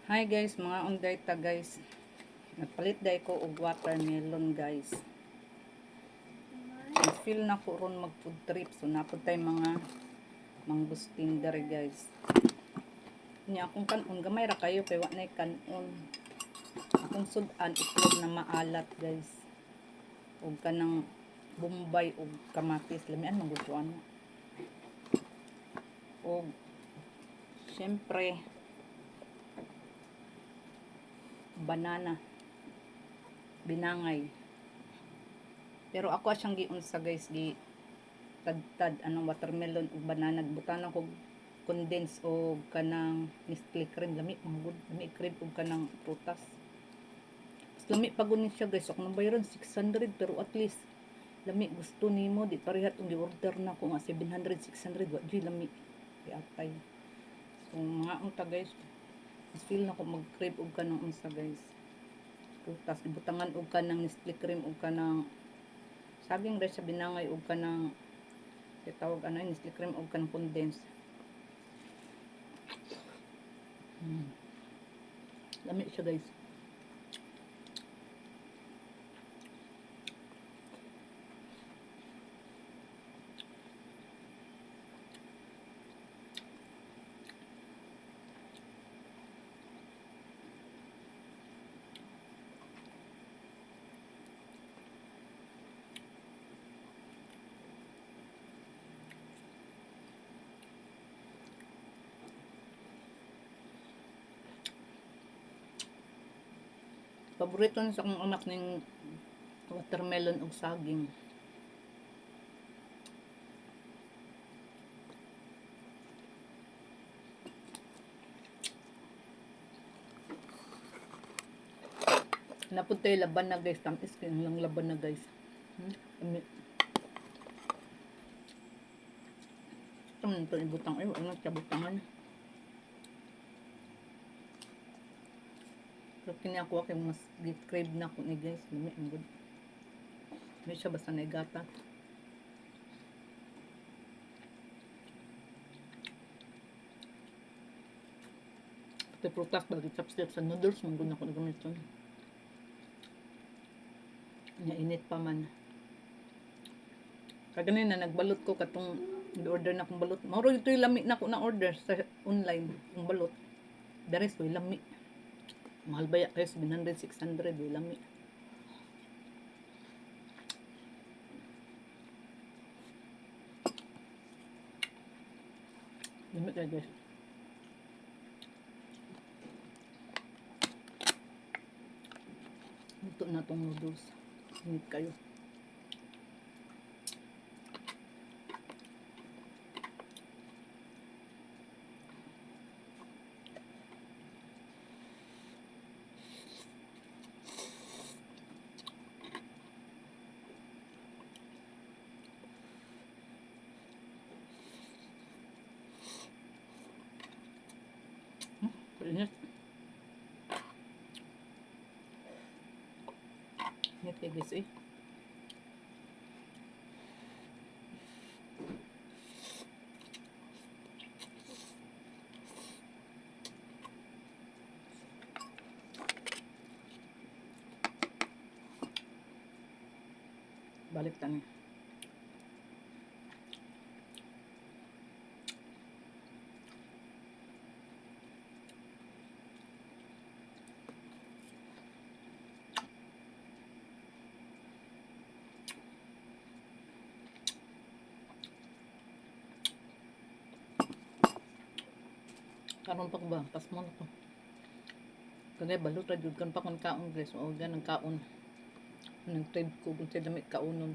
Hi guys, mga unday ta guys. Nagpalit day ko og watermelon guys. Feel na ko ron mag food trip, so napod tay mga mangustin dere guys. Nya akong kanon gamay ra kayo kay wa nay kanon. Akong sudan itlog na maalat guys. Og kanang bombay og kamatis, lamian man gud ko ano. Og syempre banana, binangay. Pero ako asyang giunsa guys, gi tad anong watermelon ug banana, butanan ko condense o kanang Nestle cream, lami magud, lami cream ug kanang prutas. Lami pagunin siya guys, ako nang bayaran 600 pero at least lami gusto nimo di parehat ug gi-order na ko nga 700 600 wa di lami atay. So mga unta guys, mas feel na ko mag-crave og kanang unsa guys. Prutas ibutangan og kanang Nestle cream ug kanang saging dahil sa binangay og kanang tawag ano Nestle cream og kanang condense. Lami siya guys. Paborito na sa akong anak ning watermelon ug saging. Napud tayo laban na guys, tamis kayo lang laban na guys. Ito man ito ibutang, ay wala siya butangan. Pero kini ako kay mas crave na ko ni guys, lami ang good. May siya basta na igata. Pati prutas, bagay chopstick sa noodles, manggod na ko nagamit yun. Init pa man. Kaganin na nagbalot ko katong order na kong balot. Mauro ito yung lami na ko na order sa online, yung balot. The rest yung lami. Mahal ba ya kayo 700 600 yung lami. Lami kayo guys. Ito na tong noodles. Init kayo. Init. Init kayo guys eh. Balik tani. Karon pa ko ba? Pasmo na ko. Kaya balot ra jud kan pa kon kaon guys. O gan ang kaon. Nang trade ko kung sa dami kaunon.